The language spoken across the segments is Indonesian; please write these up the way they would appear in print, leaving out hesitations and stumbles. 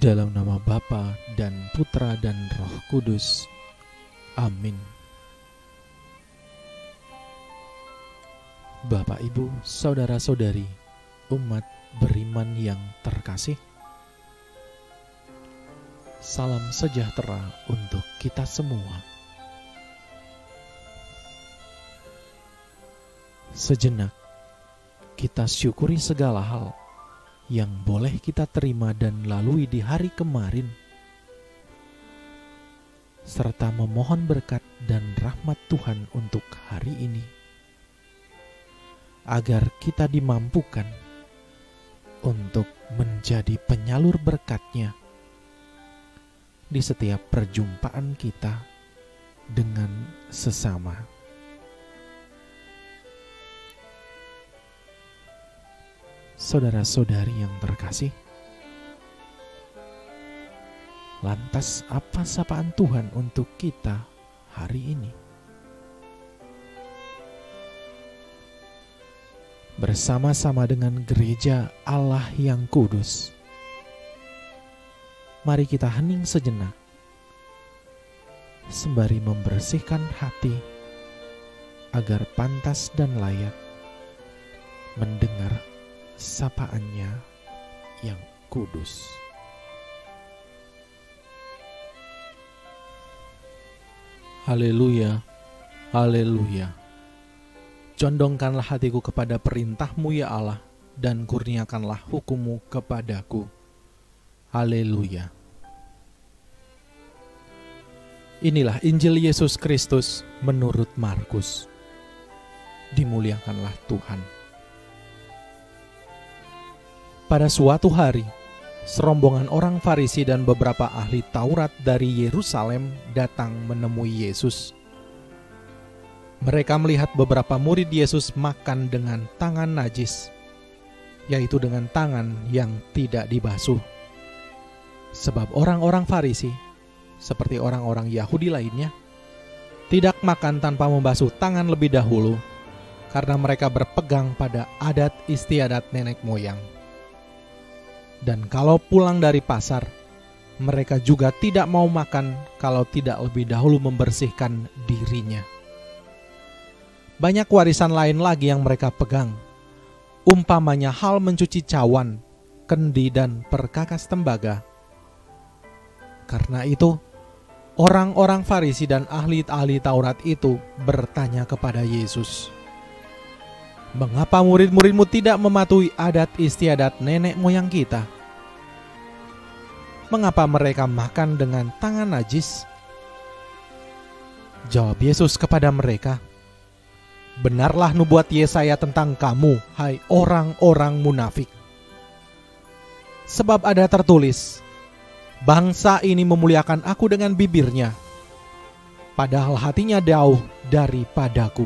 Dalam nama Bapa dan Putra dan Roh Kudus. Amin. Bapak, Ibu, saudara-saudari, umat beriman yang terkasih, salam sejahtera untuk kita semua. Sejenak kita syukuri segala hal yang boleh kita terima dan lalui di hari kemarin, serta memohon berkat dan rahmat Tuhan untuk hari ini, agar kita dimampukan untuk menjadi penyalur berkat-Nya di setiap perjumpaan kita dengan sesama. Saudara-saudari yang terkasih, lantas apa sapaan Tuhan untuk kita hari ini? Bersama-sama dengan gereja Allah yang kudus, mari kita hening sejenak, sembari membersihkan hati agar pantas dan layak mendengar sapaan-Nya yang kudus. Haleluya, haleluya. Condongkanlah hatiku kepada perintah-Mu ya Allah, dan kurniakanlah hukum-Mu kepadaku. Haleluya. Inilah Injil Yesus Kristus menurut Markus. Dimuliakanlah Tuhan. Pada suatu hari, serombongan orang Farisi dan beberapa ahli Taurat dari Yerusalem datang menemui Yesus. Mereka melihat beberapa murid Yesus makan dengan tangan najis, yaitu dengan tangan yang tidak dibasuh. Sebab orang-orang Farisi, seperti orang-orang Yahudi lainnya, tidak makan tanpa membasuh tangan lebih dahulu, karena mereka berpegang pada adat istiadat nenek moyang. Dan kalau pulang dari pasar, mereka juga tidak mau makan kalau tidak lebih dahulu membersihkan dirinya. Banyak warisan lain lagi yang mereka pegang, umpamanya hal mencuci cawan, kendi, dan perkakas tembaga. Karena itu, orang-orang Farisi dan ahli-ahli Taurat itu bertanya kepada Yesus, "Mengapa murid-muridmu tidak mematuhi adat istiadat nenek moyang kita? Mengapa mereka makan dengan tangan najis?" Jawab Yesus kepada mereka, "Benarlah nubuat Yesaya tentang kamu, hai orang-orang munafik. Sebab ada tertulis, bangsa ini memuliakan aku dengan bibirnya, padahal hatinya jauh daripadaku.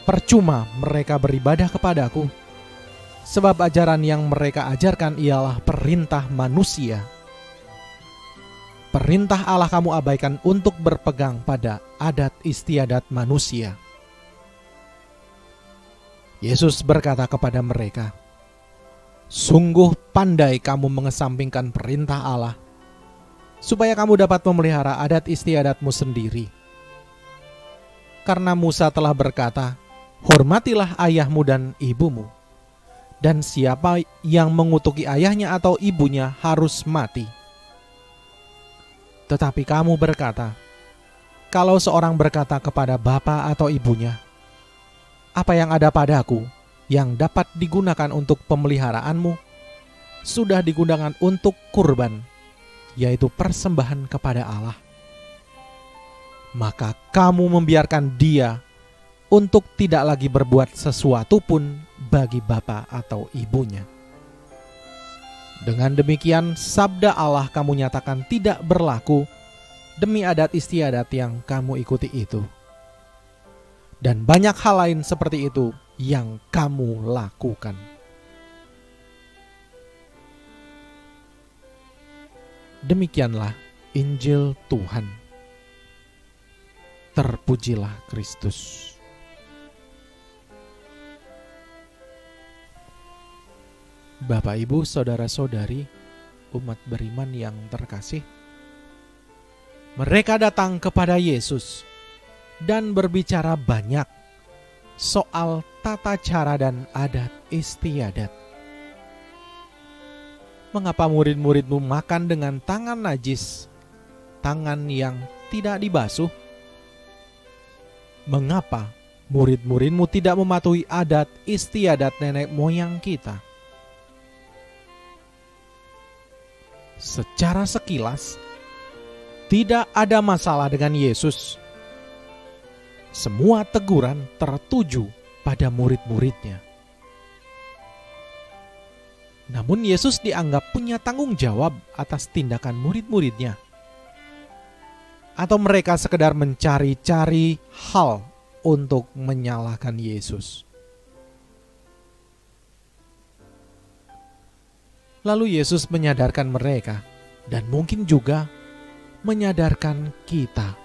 Percuma mereka beribadah kepadaku, sebab ajaran yang mereka ajarkan ialah perintah manusia. Perintah Allah kamu abaikan untuk berpegang pada adat istiadat manusia." Yesus berkata kepada mereka, "Sungguh pandai kamu mengesampingkan perintah Allah, supaya kamu dapat memelihara adat istiadatmu sendiri. Karena Musa telah berkata, hormatilah ayahmu dan ibumu, dan siapa yang mengutuki ayahnya atau ibunya harus mati. Tetapi kamu berkata, kalau seorang berkata kepada bapa atau ibunya, apa yang ada padaku yang dapat digunakan untuk pemeliharaanmu, sudah digunakan untuk kurban, yaitu persembahan kepada Allah, maka kamu membiarkan dia untuk tidak lagi berbuat sesuatu pun bagi bapa atau ibunya. Dengan demikian sabda Allah kamu nyatakan tidak berlaku demi adat istiadat yang kamu ikuti itu. Dan banyak hal lain seperti itu yang kamu lakukan." Demikianlah Injil Tuhan. Terpujilah Kristus. Bapak, Ibu, saudara-saudari, umat beriman yang terkasih, mereka datang kepada Yesus dan berbicara banyak soal tata cara dan adat istiadat. Mengapa murid-muridmu makan dengan tangan najis, tangan yang tidak dibasuh? Mengapa murid-muridmu tidak mematuhi adat istiadat nenek moyang kita? Secara sekilas, tidak ada masalah dengan Yesus. Semua teguran tertuju pada murid-muridnya. Namun Yesus dianggap punya tanggung jawab atas tindakan murid-muridnya. Atau mereka sekedar mencari-cari hal untuk menyalahkan Yesus. Lalu Yesus menyadarkan mereka, dan mungkin juga menyadarkan kita,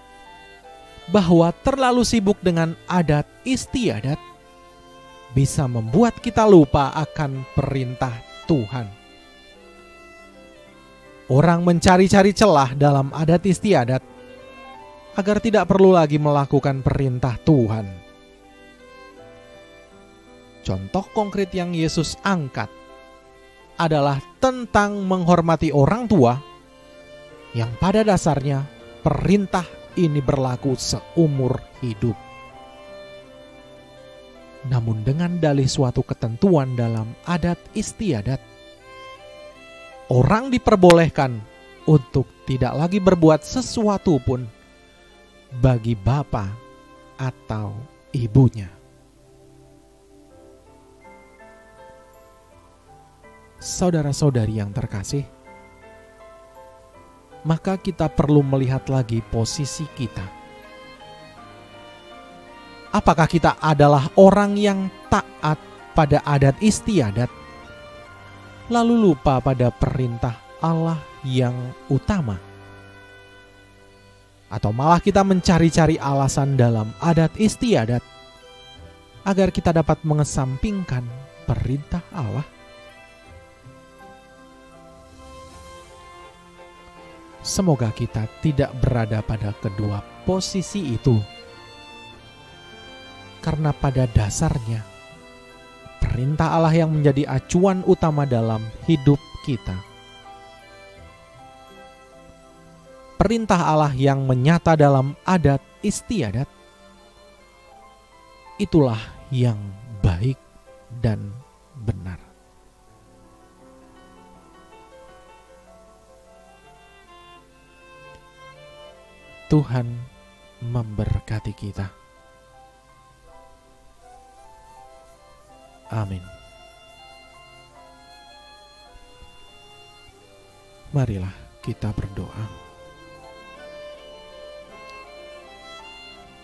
bahwa terlalu sibuk dengan adat istiadat bisa membuat kita lupa akan perintah Tuhan. Orang mencari-cari celah dalam adat istiadat agar tidak perlu lagi melakukan perintah Tuhan. Contoh konkret yang Yesus angkat adalah tentang menghormati orang tua, yang pada dasarnya perintah ini berlaku seumur hidup. Namun dengan dalih suatu ketentuan dalam adat istiadat, orang diperbolehkan untuk tidak lagi berbuat sesuatu pun bagi bapa atau ibunya. Saudara-saudari yang terkasih, maka kita perlu melihat lagi posisi kita. Apakah kita adalah orang yang taat pada adat istiadat, lalu lupa pada perintah Allah yang utama? Atau malah kita mencari-cari alasan dalam adat istiadat agar kita dapat mengesampingkan perintah Allah? Semoga kita tidak berada pada kedua posisi itu. Karena pada dasarnya, perintah Allah yang menjadi acuan utama dalam hidup kita. Perintah Allah yang menyata dalam adat istiadat, itulah yang baik dan benar. Tuhan memberkati kita. Amin. Marilah kita berdoa.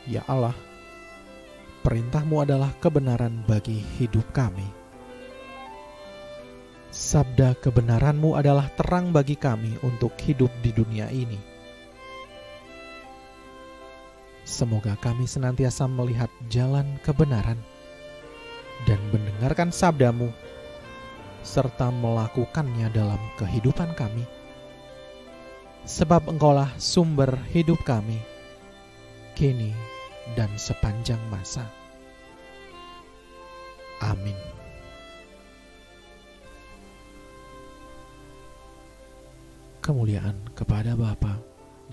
Ya Allah, perintah-Mu adalah kebenaran bagi hidup kami. Sabda kebenaran-Mu adalah terang bagi kami untuk hidup di dunia ini. Semoga kami senantiasa melihat jalan kebenaran dan mendengarkan sabda-Mu, serta melakukannya dalam kehidupan kami. Sebab Engkaulah sumber hidup kami, kini dan sepanjang masa. Amin. Kemuliaan kepada Bapa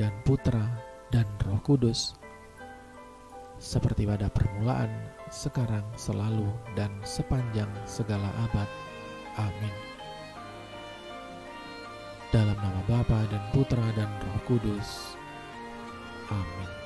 dan Putra dan Roh Kudus, seperti pada permulaan, sekarang, selalu, dan sepanjang segala abad. Amin. Dalam nama Bapa dan Putra dan Roh Kudus. Amin.